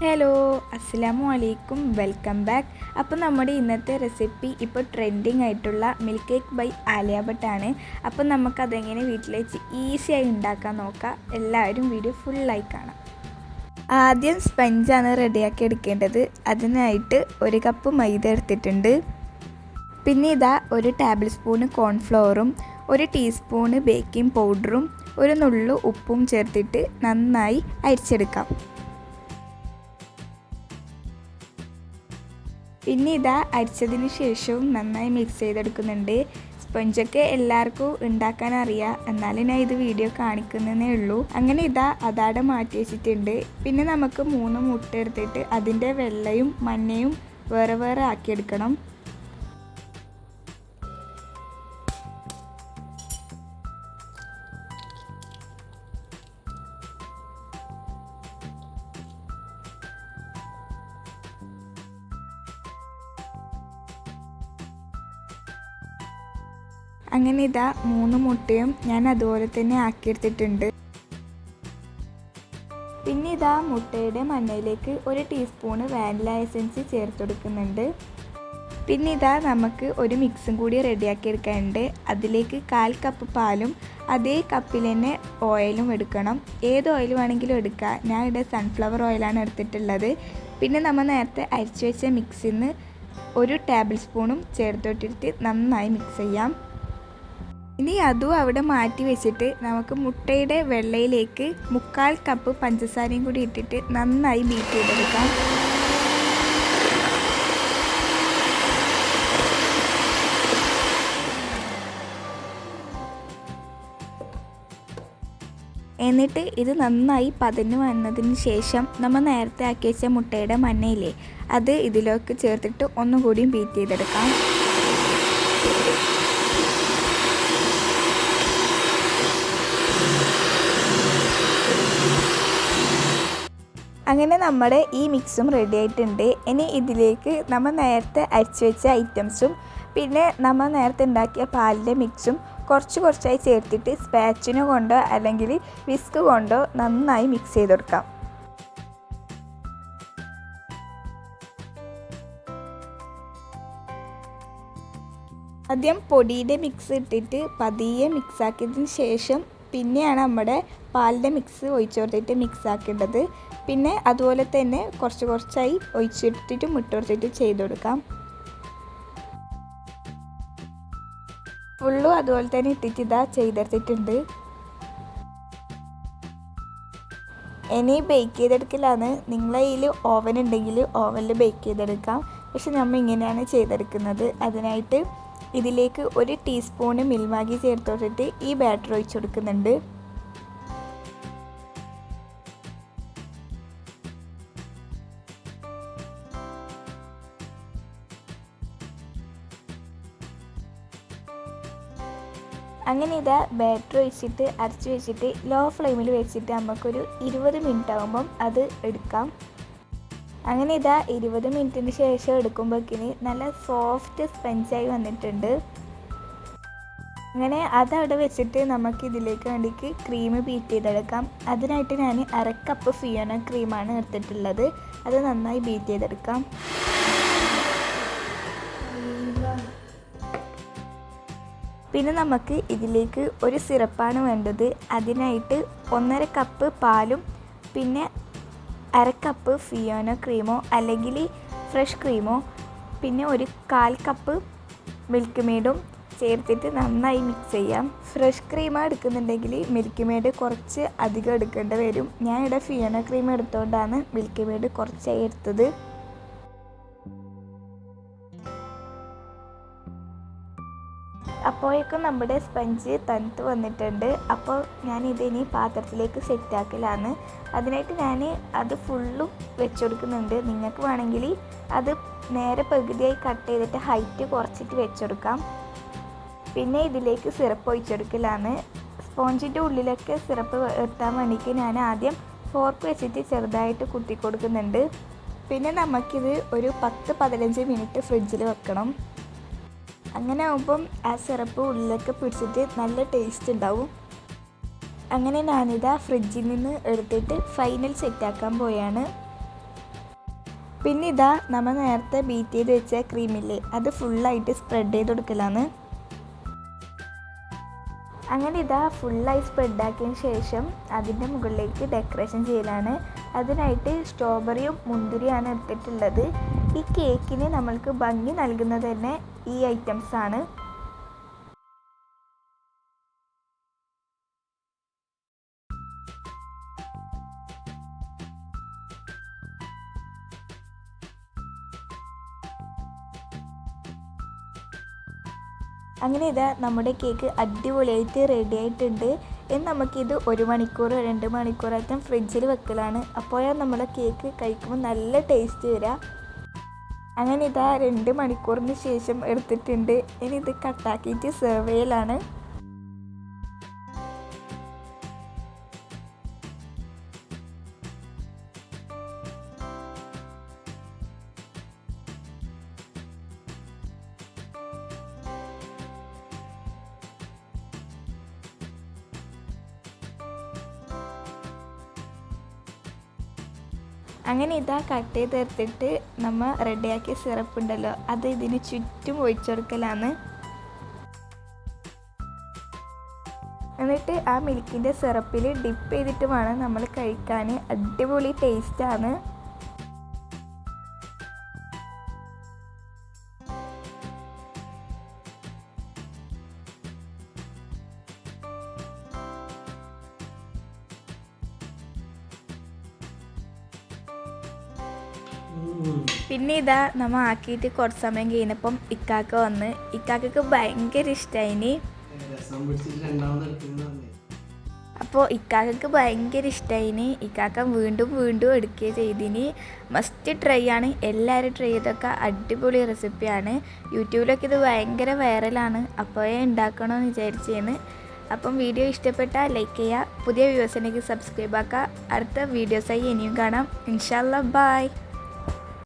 Hello, അസ്സലാമു അലൈക്കും, welcome back. അപ്പോൾ നമ്മുടെ ഇന്നത്തെ റെസിപ്പി ഇപ്പോൾ ട്രെൻഡിങ് ആയിട്ടുള്ള മിൽക്ക് കേക്ക് ബൈ ആലിയ ഭട്ടാണ്. അപ്പോൾ നമുക്കതെങ്ങനെ വീട്ടിൽ വെച്ച് ഈസിയായി ഉണ്ടാക്കാൻ നോക്കാം. എല്ലാവരും വീഡിയോ ഫുള്ളായി കാണാം. ആദ്യം സ്പഞ്ചാണ് റെഡിയാക്കി എടുക്കേണ്ടത്. അതിനായിട്ട് 1 കപ്പ് മൈദ എടുത്തിട്ടുണ്ട്. പിന്നെ ഇതാ 1 ടേബിൾ സ്പൂണ് കോൺഫ്ലവറും 1 ടീസ്പൂണ് ബേക്കിംഗ് പൗഡറും 1 നുള്ളു ഉപ്പും ചേർത്തിട്ട് നന്നായി അരിച്ചെടുക്കാം. പിന്നെ ഇതാ അരിച്ചതിന് ശേഷവും നന്നായി മിക്സ് ചെയ്തെടുക്കുന്നുണ്ട്. സ്പഞ്ചൊക്കെ എല്ലാവർക്കും ഉണ്ടാക്കാൻ അറിയാം, എന്നാലും ഞാൻ ഇത് വീഡിയോ കാണിക്കുന്നതേ ഉള്ളൂ. അങ്ങനെ ഇതാ അതാടെ മാറ്റി വെച്ചിട്ടുണ്ട്. പിന്നെ നമുക്ക് 3 മുട്ട എടുത്തിട്ട് അതിൻ്റെ വെള്ളയും മഞ്ഞയും വേറെ വേറെ ആക്കിയെടുക്കണം. അങ്ങനെ ഇതാ 3 മുട്ടയും ഞാൻ അതുപോലെ തന്നെ ആക്കിയെടുത്തിട്ടുണ്ട്. പിന്നെ ഇതാ മുട്ടയുടെ മഞ്ഞയിലേക്ക് 1 ടീസ്പൂണ് വാനില എസൻസ് ചേർത്ത് കൊടുക്കുന്നുണ്ട്. പിന്നെ ഇതാ നമുക്ക് ഒരു മിക്സും കൂടി റെഡിയാക്കി എടുക്കാനുണ്ട്. അതിലേക്ക് 1/4 കപ്പ് പാലും അതേ കപ്പിൽ തന്നെ ഓയിലും എടുക്കണം. ഏത് ഓയിൽ വേണമെങ്കിലും എടുക്കുക. ഞാൻ ഇവിടെ സൺഫ്ലവർ ഓയിലാണ് എടുത്തിട്ടുള്ളത്. പിന്നെ നമ്മൾ നേരത്തെ അരിച്ചു വെച്ച മിക്സിൽ നിന്ന് 1 ടേബിൾ സ്പൂണും ചേർത്തിട്ടിട്ട് നന്നായി മിക്സ് ചെയ്യാം. ഇനി അതും അവിടെ മാറ്റി വെച്ചിട്ട് നമുക്ക് മുട്ടയുടെ വെള്ളയിലേക്ക് 3/4 കപ്പ് പഞ്ചസാരയും കൂടി ഇട്ടിട്ട് നന്നായി ബീറ്റ് ചെയ്തെടുക്കാം. എന്നിട്ട് ഇത് നന്നായി പതഞ്ഞു വന്നതിന് ശേഷം നമ്മൾ നേരത്തെ ആക്കി വെച്ച മുട്ടയുടെ മഞ്ഞയില്ലേ, അത് ഇതിലേക്ക് ചേർത്തിട്ട് ഒന്നുകൂടിയും ബീറ്റ് ചെയ്തെടുക്കാം. അങ്ങനെ നമ്മുടെ ഈ മിക്സും റെഡി ആയിട്ടുണ്ട്. ഇനി ഇതിലേക്ക് നമ്മൾ നേരത്തെ അരിച്ചു വെച്ച ഐറ്റംസും പിന്നെ നമ്മൾ നേരത്തെ ഉണ്ടാക്കിയ പാലിൻ്റെ മിക്സും കുറച്ചായി ചേർത്തിട്ട് സ്പാച്ചിന കൊണ്ടോ അല്ലെങ്കിൽ വിസ്ക് കൊണ്ടോ നന്നായി മിക്സ് ചെയ്ത് കൊടുക്കാം. ആദ്യം പൊടിയുടെ മിക്സ് ഇട്ടിട്ട് പതിയെ മിക്സാക്കിയതിന് ശേഷം പിന്നെയാണ് നമ്മുടെ പാലിൻ്റെ മിക്സ് ഒഴിച്ചു കൊടുത്തിട്ട് മിക്സ് ആക്കേണ്ടത്. പിന്നെ അതുപോലെ തന്നെ കുറച്ചായി ഒഴിച്ചിട്ടിട്ടും ഇട്ട് കൊടുത്തിട്ട് ചെയ്ത് കൊടുക്കാം. ഫുള്ളും അതുപോലെ തന്നെ ഇട്ടിട്ട് ഇതാ ചെയ്തെടുത്തിട്ടുണ്ട്. ഇനി ബേക്ക് ചെയ്തെടുക്കലാണ്. നിങ്ങളെ കയ്യിൽ ഓവൻ ഉണ്ടെങ്കിൽ ഓവനിൽ ബേക്ക് ചെയ്തെടുക്കാം. പക്ഷെ നമ്മൾ ഇങ്ങനെയാണ് ചെയ്തെടുക്കുന്നത്. അതിനായിട്ട് ഇതിലേക്ക് 1 ടീസ്പൂണ് മിൽമാഗി ചേർത്തോട്ടിട്ട് ഈ ബാറ്റർ ഒഴിച്ചു കൊടുക്കുന്നുണ്ട്. അങ്ങനെ ഇതാ ബാറ്റർ ഒഴിച്ചിട്ട് അരച്ച് വെച്ചിട്ട് ലോ ഫ്ലെയിമിൽ വെച്ചിട്ട് നമുക്കൊരു 20 മിനിറ്റ് ആകുമ്പം അത് എടുക്കാം. അങ്ങനെ ഇതാ 20 മിനിറ്റിന് ശേഷം എടുക്കുമ്പോഴേക്കിന് നല്ല സോഫ്റ്റ് സ്പഞ്ചായി വന്നിട്ടുണ്ട്. അങ്ങനെ അതവിടെ വെച്ചിട്ട് നമുക്ക് ഇതിലേക്ക് വേണ്ടിക്ക് ക്രീം ബീറ്റ് ചെയ്തെടുക്കാം. അതിനായിട്ട് ഞാൻ 1/2 കപ്പ് ഫിയോന ക്രീമാണ് എടുത്തിട്ടുള്ളത്. അത് നന്നായി ബീറ്റ് ചെയ്തെടുക്കാം. പിന്നെ നമുക്ക് ഇതിലേക്ക് ഒരു സിറപ്പാണ് വേണ്ടത്. അതിനായിട്ട് 1/2 കപ്പ് പാലും പിന്നെ 1/2 കപ്പ് ഫിയോന ക്രീമോ അല്ലെങ്കിൽ ഫ്രഷ് ക്രീമോ പിന്നെ 1/4 കപ്പ് മിൽക്ക് മെയ്ഡും ചേർത്തിട്ട് നന്നായി മിക്സ് ചെയ്യാം. ഫ്രഷ് ക്രീമാണ് എടുക്കുന്നുണ്ടെങ്കിൽ മിൽക്ക് മെയ്ഡ് കുറച്ച് അധികം എടുക്കേണ്ടി വരും. ഞാനിവിടെ ഫിയോന ക്രീം എടുത്തുകൊണ്ടാണ് മിൽക്ക് മെയ്ഡ് കുറച്ചായി എടുത്തത്. അപ്പോഴേക്കും നമ്മുടെ സ്പഞ്ച് തണുത്ത് വന്നിട്ടുണ്ട്. അപ്പോൾ ഞാനിതിനി പാത്രത്തിലേക്ക് സെറ്റാക്കലാണ്. അതിനായിട്ട് ഞാൻ അത് ഫുള്ളും വെച്ച് കൊടുക്കുന്നുണ്ട്. നിങ്ങൾക്ക് വേണമെങ്കിൽ അത് നേരെ പകുതിയായി കട്ട് ചെയ്തിട്ട് ഹൈറ്റ് കുറച്ചിട്ട് വെച്ചെടുക്കാം. പിന്നെ ഇതിലേക്ക് സിറപ്പ് ഒഴിച്ചെടുക്കലാണ്. സ്പോഞ്ചിൻ്റെ ഉള്ളിലൊക്കെ സിറപ്പ് എത്താൻ വേണ്ടിയിട്ട് ഞാൻ ആദ്യം ഫോർക്ക് വെച്ചിട്ട് ചെറുതായിട്ട് കുത്തി കൊടുക്കുന്നുണ്ട്. പിന്നെ നമുക്കിത് ഒരു 10-15 മിനിറ്റ് ഫ്രിഡ്ജിൽ വെക്കണം. അങ്ങനെ ആകുമ്പം ആ സിറപ്പ് ഉള്ളിലൊക്കെ പിടിച്ചിട്ട് നല്ല ടേസ്റ്റ് ഉണ്ടാവും. അങ്ങനെ ഞാനിതാ ഫ്രിഡ്ജിൽ നിന്ന് എടുത്തിട്ട് ഫൈനൽ സെറ്റാക്കാൻ പോയാണ്. പിന്നെ ഇതാ നമ്മൾ നേരത്തെ ബീറ്റ് ചെയ്ത് വെച്ച ക്രീമില്ലേ അത് ഫുള്ളായിട്ട് സ്പ്രെഡ് ചെയ്ത് കൊടുക്കലാണ്. അങ്ങനെ ഇതാ ഫുള്ളായി സ്പ്രെഡാക്കിയതിന് ശേഷം അതിൻ്റെ മുകളിലേക്ക് ഡെക്കറേഷൻ ചെയ്യലാണ്. അതിനായിട്ട് സ്ട്രോബെറിയും മുന്തിരിയാണ് എടുത്തിട്ടുള്ളത്. ഈ കേക്കിന് നമ്മൾക്ക് ഭംഗി നൽകുന്നത് തന്നെ ഈ ഐറ്റംസാണ്. അങ്ങനെ ഇതാ നമ്മുടെ കേക്ക് അടിപൊളിയായിട്ട് റെഡി ആയിട്ടുണ്ട്. ഇനി നമുക്കിത് 1 മണിക്കൂർ 2 മണിക്കൂറായിട്ടും ഫ്രിഡ്ജിൽ വെക്കലാണ്. അപ്പോഴാണ് നമ്മുടെ കേക്ക് കഴിക്കുമ്പോൾ നല്ല ടേസ്റ്റ് വരിക. അങ്ങനെ ഇതാ 2 മണിക്കൂറിന് ശേഷം എടുത്തിട്ടുണ്ട്. ഇനി ഇത് കട്ടാക്കിയിട്ട് സെർവ് ചെയ്യലാണ്. അങ്ങനെ ഇതാ കട്ട് ചെയ്തെടുത്തിട്ട് നമ്മൾ റെഡിയാക്കിയ സിറപ്പ് ഉണ്ടല്ലോ അത് ഇതിന് ചുറ്റും ഒഴിച്ചു കൊടുക്കലാണ്. എന്നിട്ട് ആ മിൽക്കിൻ്റെ സിറപ്പിൽ ഡിപ്പ് ചെയ്തിട്ട് വേണം നമ്മൾ കഴിക്കാൻ. അടിപൊളി ടേസ്റ്റാണ്. പിന്നെ ഇതാ നമ്മൾ ആക്കിയിട്ട് കുറച്ച് സമയം കഴിഞ്ഞപ്പം ഇക്കാക്ക വന്ന്. ഇക്കാക്കക്ക് ഭയങ്കര ഇഷ്ടമായിനി. അപ്പോൾ ഇക്കാക്കക്ക് ഭയങ്കര ഇഷ്ടമായിനി. ഇക്കാക്ക വീണ്ടും വീണ്ടും എടുക്കുകയും ചെയ്തിനി. മസ്റ്റ് ട്രൈ ആണ്. എല്ലാവരും ട്രൈ ചെയ്തൊക്കെ അടിപൊളി റെസിപ്പിയാണ്. യൂട്യൂബിലൊക്കെ ഇത് ഭയങ്കര വൈറലാണ്. അപ്പോഴേ ഉണ്ടാക്കണമെന്ന് വിചാരിച്ചേന്ന്. അപ്പം വീഡിയോ ഇഷ്ടപ്പെട്ടാൽ ലൈക്ക് ചെയ്യുക. പുതിയ വ്യൂവേഴ്സിലേക്ക് സബ്സ്ക്രൈബ് ആക്കുക. അടുത്ത വീഡിയോസായി ഇനിയും കാണാം. ഇൻഷാ അല്ലാഹ് ബൈ.